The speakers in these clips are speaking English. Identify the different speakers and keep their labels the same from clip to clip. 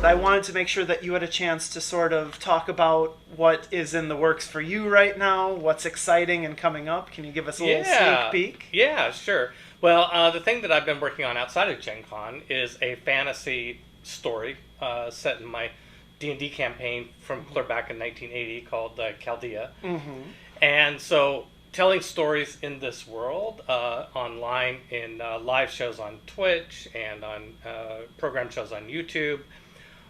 Speaker 1: I wanted to make sure that you had a chance to sort of talk about what is in the works for you right now, what's exciting and coming up. Can you give us a little sneak peek?
Speaker 2: Yeah, sure. Well, the thing that I've been working on outside of Gen Con is a fantasy story set in my D&D campaign from clear back in 1980 called Chaldea.
Speaker 1: Mm-hmm.
Speaker 2: And so telling stories in this world online in live shows on Twitch and on program shows on YouTube.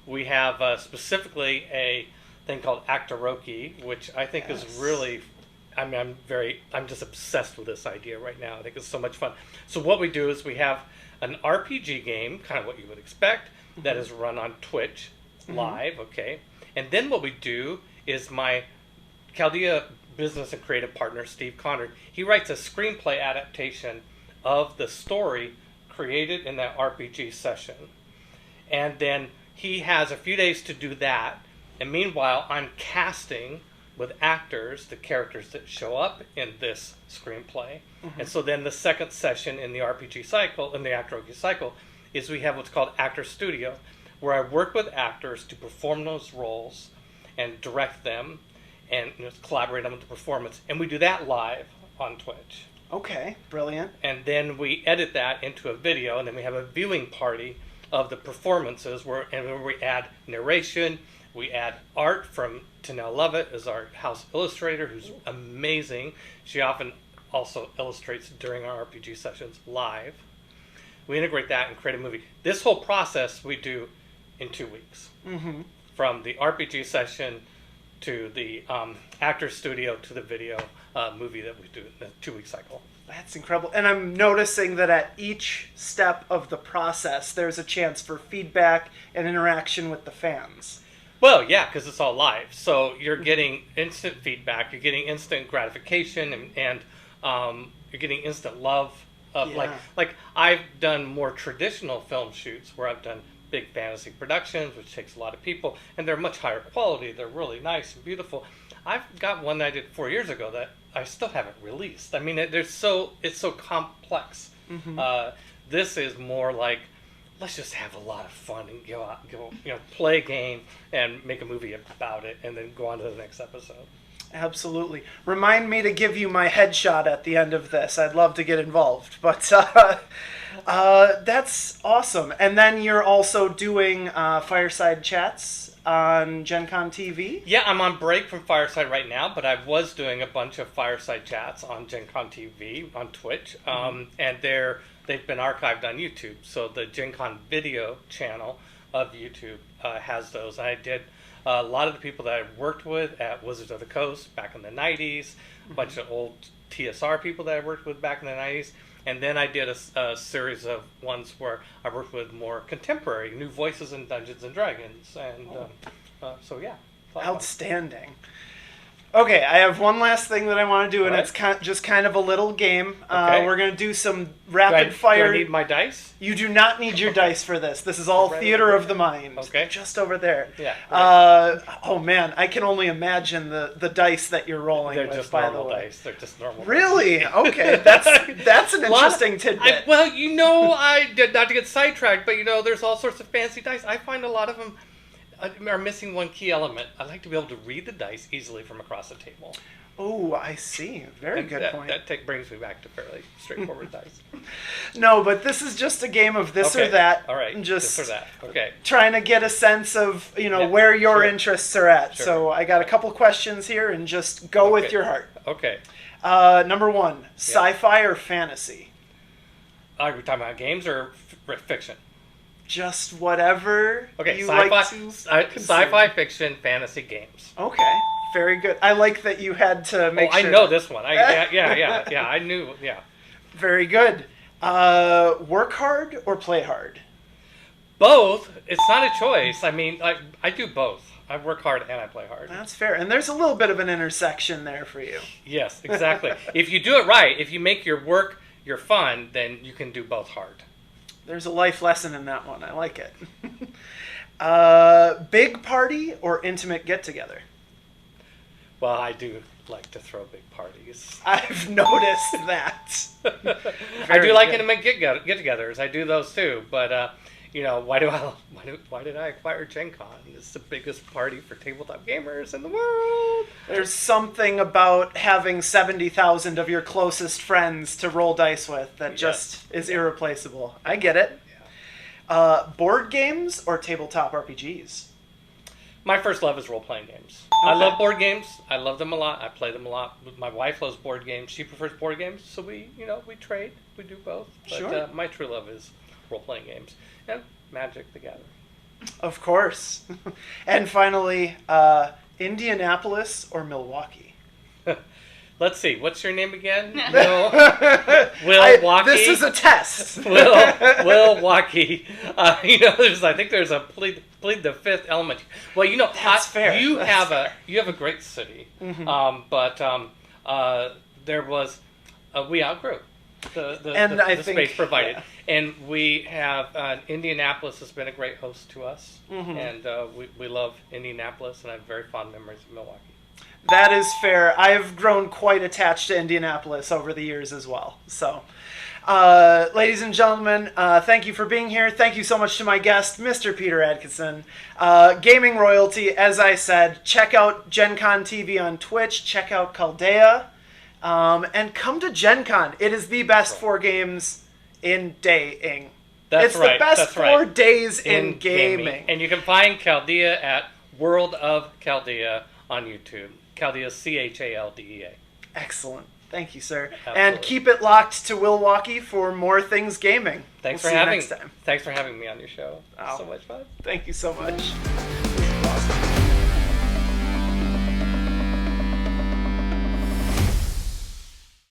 Speaker 2: We have specifically a thing called Actoroke, which I think is really, I mean, I'm just obsessed with this idea right now. I think it's so much fun. So what we do is we have an RPG game, kind of what you would expect, that is run on Twitch live, okay? And then what we do is my Chaldea business and creative partner, Steve Conard, he writes a screenplay adaptation of the story created in that RPG session. And then he has a few days to do that, and meanwhile, I'm casting with actors the characters that show up in this screenplay. And so then the second session in the RPG cycle, in the Actoroke cycle, is we have what's called Actor Studio, where I work with actors to perform those roles and direct them and collaborate on the performance. And we do that live on Twitch.
Speaker 1: Okay, brilliant.
Speaker 2: And then we edit that into a video, and then we have a viewing party of the performances where we add narration, we add art from Tanel Lovett as our house illustrator, who's amazing. She often also illustrates during our RPG sessions live. We integrate that and create a movie. This whole process we do in 2 weeks. From the RPG session to the actor studio to the video movie that we do in a 2-week cycle.
Speaker 1: That's incredible. And I'm noticing that at each step of the process, there's a chance for feedback and interaction with the fans.
Speaker 2: Well, yeah, because it's all live. So you're getting instant feedback, you're getting instant gratification, and you're getting instant love. Like I've done more traditional film shoots where I've done big fantasy productions, which takes a lot of people, and they're much higher quality. They're really nice and beautiful. I've got one that I did 4 years ago that I still haven't released. I mean, it's so complex. This is more like, let's just have a lot of fun and go play a game and make a movie about it, and then go on to the next episode.
Speaker 1: Absolutely. Remind me to give you my headshot at the end of this. I'd love to get involved. But that's awesome. And then you're also doing fireside chats on Gen Con TV?
Speaker 2: Yeah, I'm on break from Fireside right now, but I was doing a bunch of Fireside chats on Gen Con TV, on Twitch, and they've been archived on YouTube. So the Gen Con video channel of YouTube has those. I did a lot of the people that I worked with at Wizards of the Coast back in the 90s, a bunch of old TSR people that I worked with back in the 90s, and then I did a series of ones where I worked with more contemporary, new voices in Dungeons and Dragons, and so yeah.
Speaker 1: Outstanding. Okay, I have one last thing that I want to do, and it's just kind of a little game.
Speaker 2: Okay.
Speaker 1: We're going to do some rapid fire.
Speaker 2: Do I need my dice?
Speaker 1: You do not need your dice for this. This is all theater of the mind.
Speaker 2: Okay.
Speaker 1: Just over there.
Speaker 2: Yeah.
Speaker 1: Oh man, I can only imagine the dice that you're rolling
Speaker 2: They're
Speaker 1: with,
Speaker 2: just
Speaker 1: by
Speaker 2: normal
Speaker 1: the way.
Speaker 2: dice. They're just normal
Speaker 1: Really?
Speaker 2: dice.
Speaker 1: Okay, that's an interesting tidbit.
Speaker 2: I did not to get sidetracked, but there's all sorts of fancy dice. I find a lot of them are missing one key element. I like to be able to read the dice easily from across the table.
Speaker 1: Oh, I see. Very good point.
Speaker 2: That brings me back to fairly straightforward dice.
Speaker 1: No, but this is just a game of this or that.
Speaker 2: All right,
Speaker 1: just
Speaker 2: this or that. Okay.
Speaker 1: Trying to get a sense of where your interests are at. Sure. So I got a couple questions here, and just go with your heart.
Speaker 2: Okay.
Speaker 1: Number one, sci-fi or fantasy?
Speaker 2: Are we talking about games or fiction?
Speaker 1: Just whatever you
Speaker 2: sci-fi,
Speaker 1: like to
Speaker 2: sci-fi, fiction, fantasy games.
Speaker 1: Okay, very good. I like that you had to make sure.
Speaker 2: I know this one. Yeah, I knew, yeah.
Speaker 1: Very good. Work hard or play hard?
Speaker 2: Both. It's not a choice. I mean, I do both. I work hard and I play hard.
Speaker 1: That's fair. And there's a little bit of an intersection there for you.
Speaker 2: Yes, exactly. If you do it right, if you make your work your fun, then you can do both hard.
Speaker 1: There's a life lesson in that one. I like it. Big party or intimate get-together?
Speaker 2: Well, I do like to throw big parties.
Speaker 1: I've noticed that.
Speaker 2: I do like intimate get-togethers. I do those too. But, why did I acquire Gen Con? It's the biggest party for tabletop gamers in the world.
Speaker 1: There's something about having 70,000 of your closest friends to roll dice with that just is irreplaceable. I get it. Board games or tabletop RPGs?
Speaker 2: My first love is role-playing games.
Speaker 1: Okay.
Speaker 2: I love board games. I love them a lot. I play them a lot. My wife loves board games. She prefers board games, so we trade. We do both. But
Speaker 1: sure.
Speaker 2: My true love is role-playing games and Magic the Gathering.
Speaker 1: Of course. And finally, Indianapolis or Milwaukee?
Speaker 2: Let's see. What's your name again? Milwaukee.
Speaker 1: This is a test.
Speaker 2: Milwaukee. I think there's a plead the fifth element. Well,
Speaker 1: that's fair.
Speaker 2: You have a great city, but there was we outgrew the space provided, and we have Indianapolis has been a great host to us, and we love Indianapolis, and I have very fond memories of Milwaukee.
Speaker 1: That is fair. I've grown quite attached to Indianapolis over the years as well. So, ladies and gentlemen, thank you for being here. Thank you so much to my guest, Mr. Peter Adkison. Gaming royalty, as I said, check out Gen Con TV on Twitch. Check out Chaldea. And come to Gen Con. It is the best 4 games in daying. It's the best 4 days in gaming.
Speaker 2: And you can find Chaldea at World of Chaldea on YouTube. Chaldea, Chaldea.
Speaker 1: Excellent. Thank you, sir.
Speaker 2: Absolutely.
Speaker 1: And keep it locked to Milwaukee for more things gaming.
Speaker 2: Thanks for having me on your show. So much fun.
Speaker 1: Thank you so much. This is awesome.